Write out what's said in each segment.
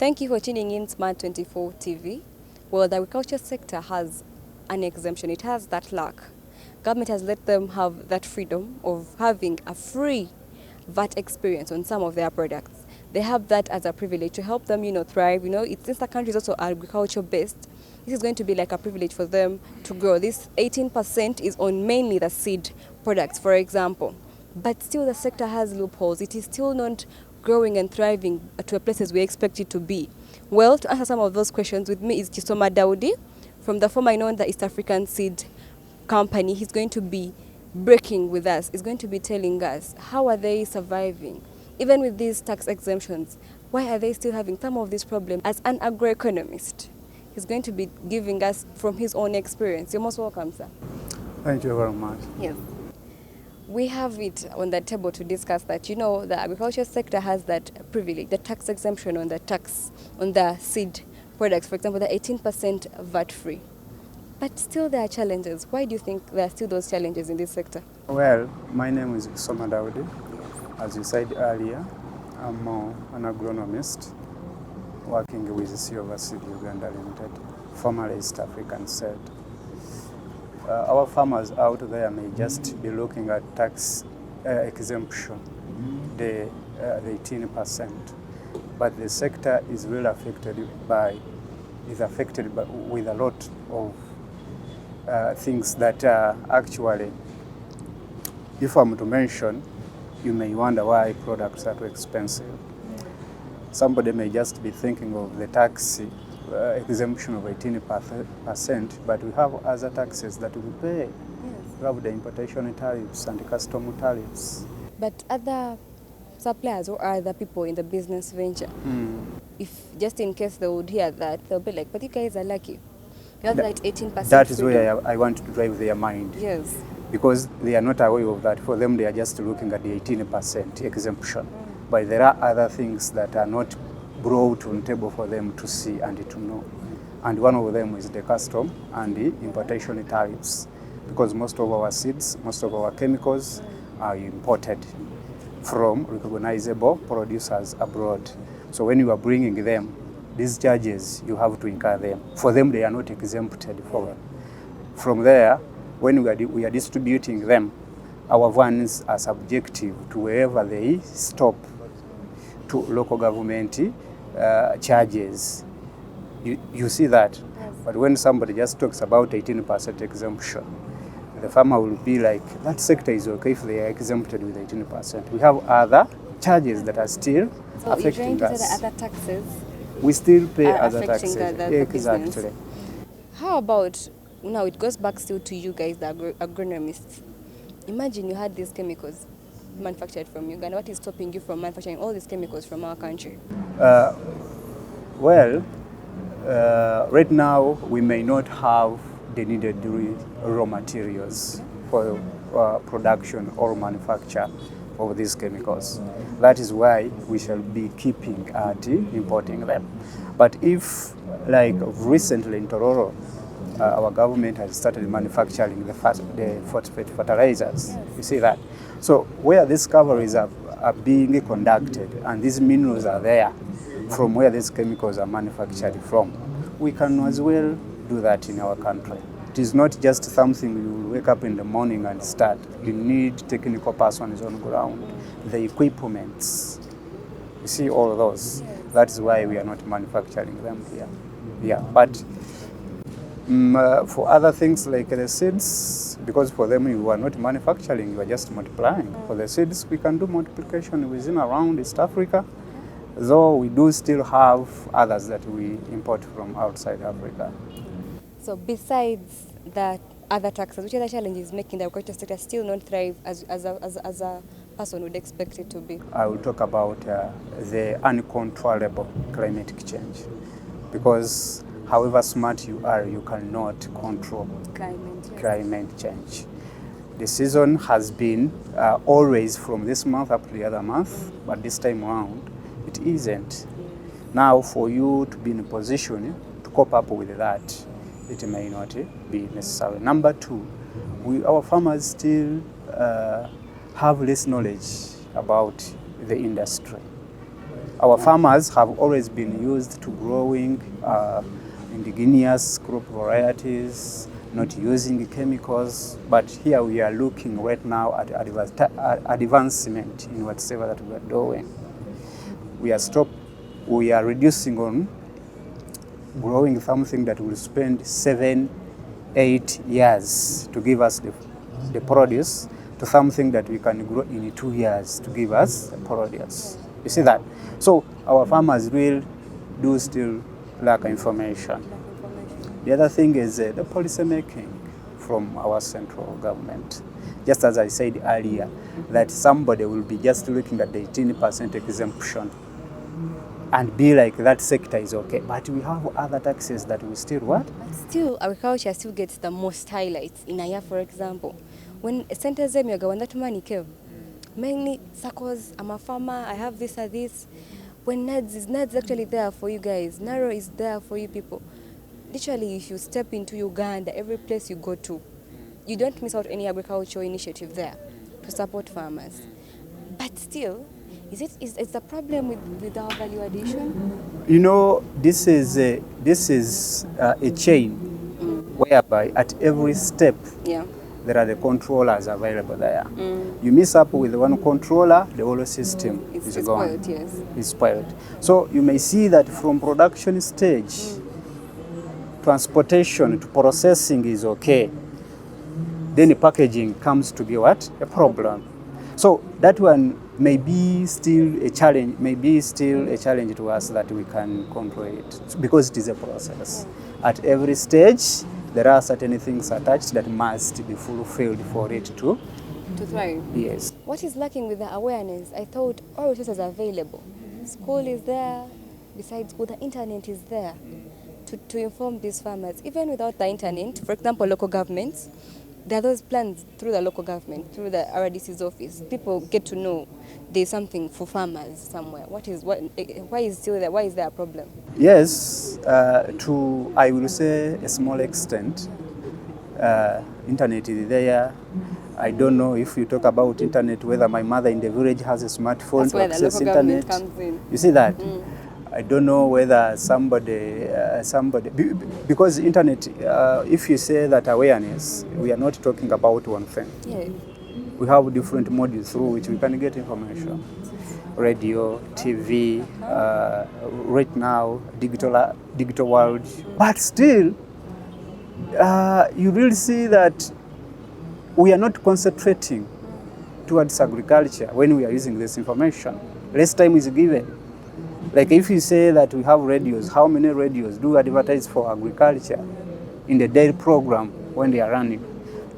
Thank you for tuning in Smart 24 TV. Well, the agriculture sector has an exemption. It has that luck. Government has let them have that freedom of having a free VAT experience on some of their products. They have that as a privilege to help them, thrive. Since the country is also agriculture based, this is going to be like a privilege for them to grow. This 18% is on mainly the seed products, for example. But still the sector has loopholes. It is still not growing and thriving to places we expect it to be. Well, to answer some of those questions with me is Kisoma Daudi from the former known the East African Seed Company. He's going to be breaking with us. He's going to be telling us how are they surviving. Even with these tax exemptions, why are they still having some of these problems? As an agroeconomist, he's going to be giving us from his own experience. You're most welcome, sir. Thank you very much. Yes. We have it on the table to discuss that, the agriculture sector has that privilege, the tax exemption on the seed products, for example, the 18% VAT free. But still there are challenges. Why do you think there are still those challenges in this sector? Well, my name is Kisoma Daudi. As you said earlier, I'm an agronomist working with Silver Seed Uganda Limited, formerly East African Seed. Our farmers out there may just be looking at tax exemption, the 18%, but the sector is really affected with a lot of things that actually, if I'm to mention, you may wonder why products are too expensive. Somebody may just be thinking of the tax exemption of 18%, but we have other taxes that we pay. Yes. We have the importation tariffs and the custom tariffs. But other suppliers or other people in the business venture, if just in case they would hear that, they'll be like, but you guys are lucky. You have that 18%. That is where I want to drive their mind. Yes. Because they are not aware of that. For them, they are just looking at the 18% exemption. But there are other things that are not brought on the table for them to see and to know. And one of them is the custom and the importation tariffs. Because most of our seeds, most of our chemicals are imported from recognizable producers abroad. So when you are bringing them, these charges, you have to incur them. For them, they are not exempted for. From there, when we are distributing them, our vans are subjective to wherever they stop to local government charges. You see that. Yes. But when somebody just talks about 18% exemption, the farmer will be like, that sector is okay if they are exempted with 18%. We have other charges that are still affecting us. So other taxes? We still pay other taxes. Exactly. How about, now it goes back still to you guys, the agronomists. Imagine you had these chemicals manufactured from Uganda. What is stopping you from manufacturing all these chemicals from our country? Right now we may not have the needed raw materials for production or manufacture of these chemicals. That is why we shall be keeping at importing them. But if, like recently in Tororo, our government has started manufacturing the fertilizers. Yes. You see that? So where these discoveries are being conducted and these minerals are there from where these chemicals are manufactured from, we can as well do that in our country. It is not just something you will wake up in the morning and start. You need technical persons on ground, the equipments. You see all of those. Yes. That is why we are not manufacturing them here. Yeah, but for other things like the seeds, because for them you are not manufacturing, you are just multiplying. For the seeds, we can do multiplication within around East Africa, though we do still have others that we import from outside Africa. So besides that other taxes, which other challenges making the agriculture sector still not thrive as a person would expect it to be? I will talk about the uncontrollable climate change, because however smart you are, you cannot control climate change. The season has been always from this month up to the other month, but this time around, it isn't. Now, for you to be in a position to cope up with that, it may not be necessary. Number two, our farmers still have less knowledge about the industry. Our farmers have always been used to growing indigenous crop varieties, not using chemicals, but here we are looking right now at advancement in whatever that we are doing. We are reducing on growing something that will spend 7-8 years to give us the produce, to something that we can grow in 2 years to give us the produce. You see that? So our farmers will do still lack information. The other thing is the policy making from our central government. Just as I said earlier, that somebody will be just looking at the 18% exemption and be like, that sector is okay. But we have other taxes that we still what? But still, agriculture still gets the most highlights in a year, for example. When centers when that money came, mainly circles, I'm a farmer, I have this or this. When NADS actually there for you guys, Narrow is there for you people. Literally, if you step into Uganda, every place you go to, you don't miss out any agricultural initiative there to support farmers. But still, is the problem with our value addition? You know, this is a chain whereby at every step there are the controllers available there. You mess up with one controller, the whole system is gone. Spoiled, yes. It's spoiled. So you may see that from production stage, transportation to processing is okay. Then the packaging comes to be what? A problem. So that one may be still a challenge, to us that we can control it, because it is a process. At every stage, there are certain things attached that must be fulfilled for it to thrive. Yes. What is lacking with the awareness? I thought all resources are available. School is there, besides school, the internet is there to inform these farmers. Even without the internet, for example, local governments, there are those plans through the local government, through the RDC's office. People get to know there's something for farmers somewhere. Why is still there? Why is there a problem? Yes, to, I will say, a small extent, internet is there. I don't know if you talk about internet, whether my mother in the village has a smartphone to access internet. Comes in. You see that? I don't know whether somebody, because internet, if you say that awareness, we are not talking about one thing. Yeah. We have different modules through which we can get information. Radio, TV, right now, digital world. But still, you will see that we are not concentrating towards agriculture when we are using this information. Less time is given. Like if you say that we have radios, how many radios do advertise for agriculture in the daily program when they are running?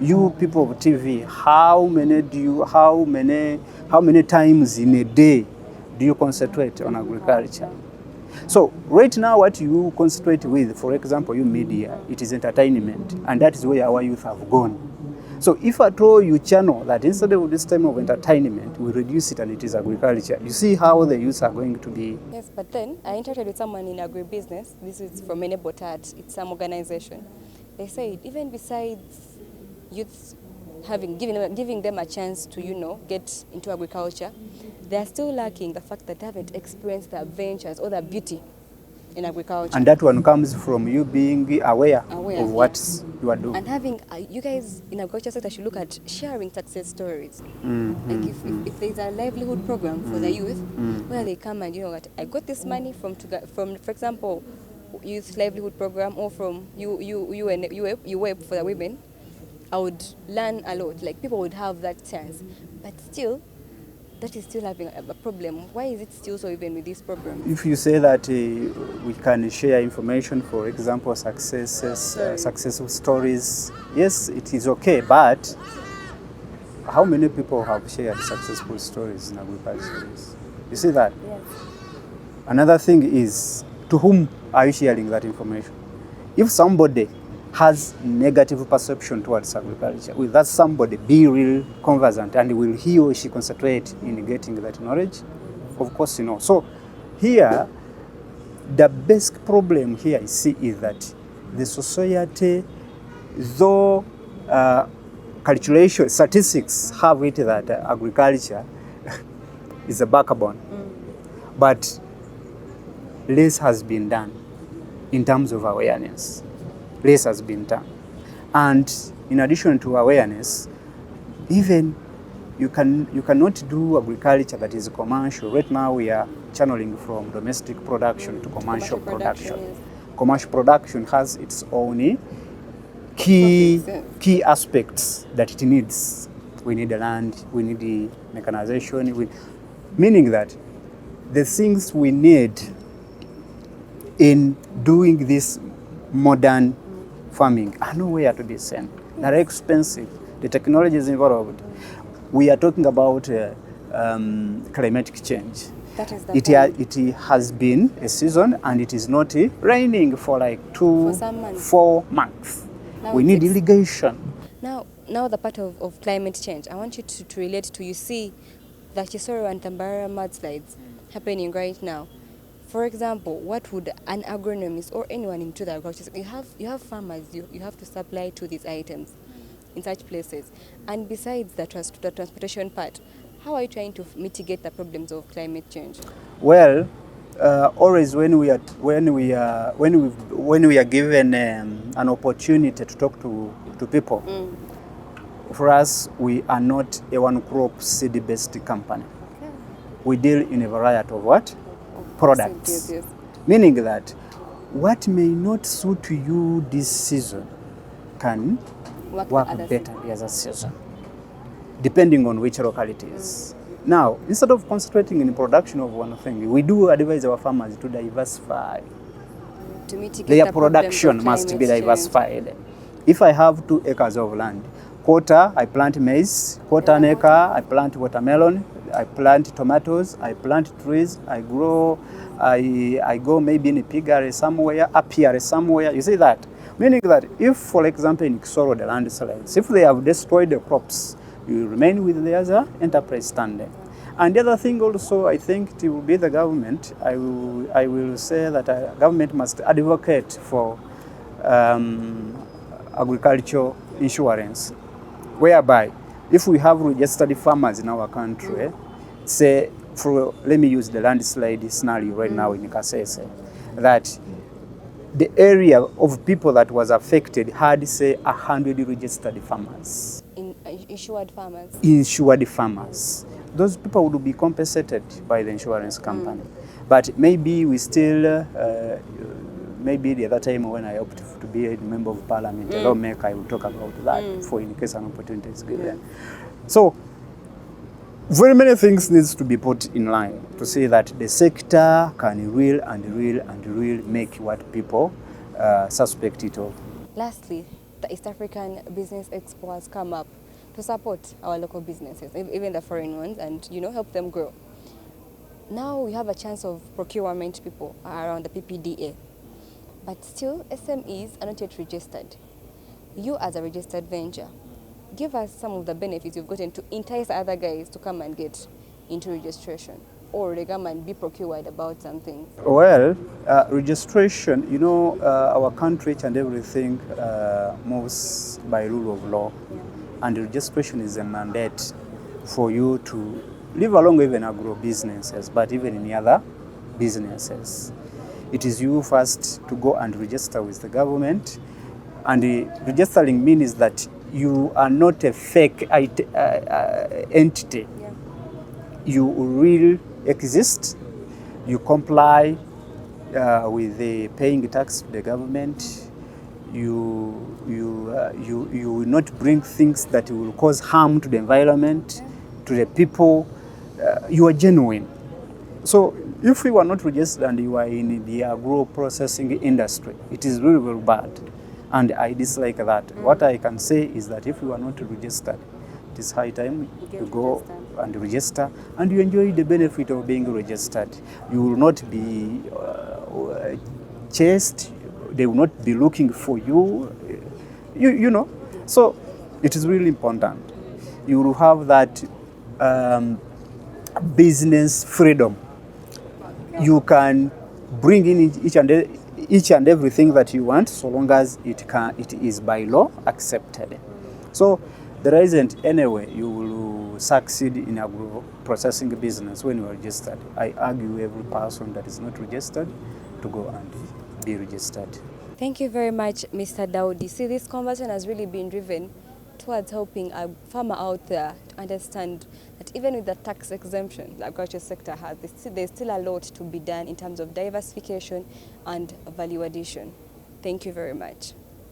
You people of TV, how many times in a day do you concentrate on agriculture? So right now what you concentrate with, for example, you media, it is entertainment, and that is where our youth have gone. So if at all you channel that instead of this time of entertainment, we reduce it and it is agriculture, you see how the youth are going to be. Yes, but then I interacted with someone in agribusiness. This is from Enebotat. It's some organization. They said even besides youths giving them a chance to, get into agriculture, they are still lacking the fact that they haven't experienced the adventures or the beauty in agriculture. And that one comes from you being aware of what you are doing. And having, you guys in agriculture sector should look at sharing success stories. Like if there's a livelihood program for the youth, where they come and, what, I got this money from, for example, youth livelihood program, or from UWEP for the women, I would learn a lot. Like people would have that chance. But still, that is still having a problem. Why is it still so even with this program? If you say that we can share information, for example, successful stories, yes, it is okay, but how many people have shared successful stories in agriculture? You see that? Yes. Another thing is, to whom are you sharing that information? If somebody has negative perception towards agriculture, will that somebody be real conversant, and will he or she concentrate in getting that knowledge? Of course, So here, the basic problem here I see is that the society, though calculation, statistics have it that agriculture is a backbone, but less has been done in terms of awareness. Less has been done. And in addition to awareness, even you cannot do agriculture that is commercial. Right now we are channeling from domestic production to commercial production. Yes. Commercial production has its own key aspects that it needs. We need the land, we need the mechanization, meaning that the things we need in doing this modern farming are nowhere to be seen. They're expensive. The technology is involved. We are talking about climatic change. That is the it has been a season and it is not raining for like 4 months. We need irrigation. Now the part of climate change, I want you to relate to, you see the Kisoro and Tambara mudslides happening right now. For example, what would an agronomist or anyone into the agriculture, you have farmers, you have to supply to these items in such places. And besides the transportation part, how are you trying to mitigate the problems of climate change? Well, always when we are given an opportunity to talk to people, for us, we are not a one-crop seed-based company. Okay. We deal in a variety of what? Products. Yes. Meaning that what may not suit you this season can work better the other season, depending on which localities. Now, instead of concentrating in the production of one thing, we do advise our farmers to diversify. To mitigate their production must be diversified. Change. If I have 2 acres of land, quarter I plant maize, quarter an acre I plant watermelon, I plant tomatoes, I plant trees, I grow, I go maybe in a piggery somewhere, apiary somewhere. You see that? Meaning that if, for example, in Kisoro, the landslides, if they have destroyed the crops, you remain with the other enterprise standing. And the other thing also, I think it will be the government. I will say that government must advocate for agricultural insurance, whereby if we have registered farmers in our country, say, let me use the landslide scenario right now in Kasese, that the area of people that was affected had, say, 100 registered farmers. Insured farmers? Insured farmers. Those people would be compensated by the insurance company. But maybe we still, maybe the other time when I opted to be a member of parliament, a lawmaker, I will talk about that for in case an opportunity is given. So, very many things needs to be put in line to say that the sector can really make what people suspect it of. Lastly, the East African Business Expo has come up to support our local businesses, even the foreign ones, and help them grow. Now we have a chance of procurement people around the PPDA, but still SMEs are not yet registered. You as a registered venture, give us some of the benefits you've gotten to entice other guys to come and get into registration, or they come and be procured about something. Well, registration, our country and everything moves by rule of law. And registration is a mandate for you to live along even agro businesses, but even in other businesses. It is you first to go and register with the government. And registering means that you are not a fake entity. Yeah. You really exist. You comply with the paying tax to the government. You will not bring things that will cause harm to the environment, to the people. You are genuine. So if you are not registered and you are in the agro processing industry, it is really very bad. And I dislike that. What I can say is that if you are not registered, it is high time to go and register, and you enjoy the benefit of being registered. You will not be chased. They will not be looking for you. You know. So it is really important. You will have that business freedom. You can bring in each and everything that you want, so long as it is by law accepted. So there isn't any way you will to succeed in agro processing business when you are registered. I argue every person that is not registered to go and be registered. Thank you very much, Mr. Daudi. See, this conversation has really been driven towards helping a farmer out there to understand that even with the tax exemption the agriculture sector has, there's still a lot to be done in terms of diversification and value addition. Thank you very much.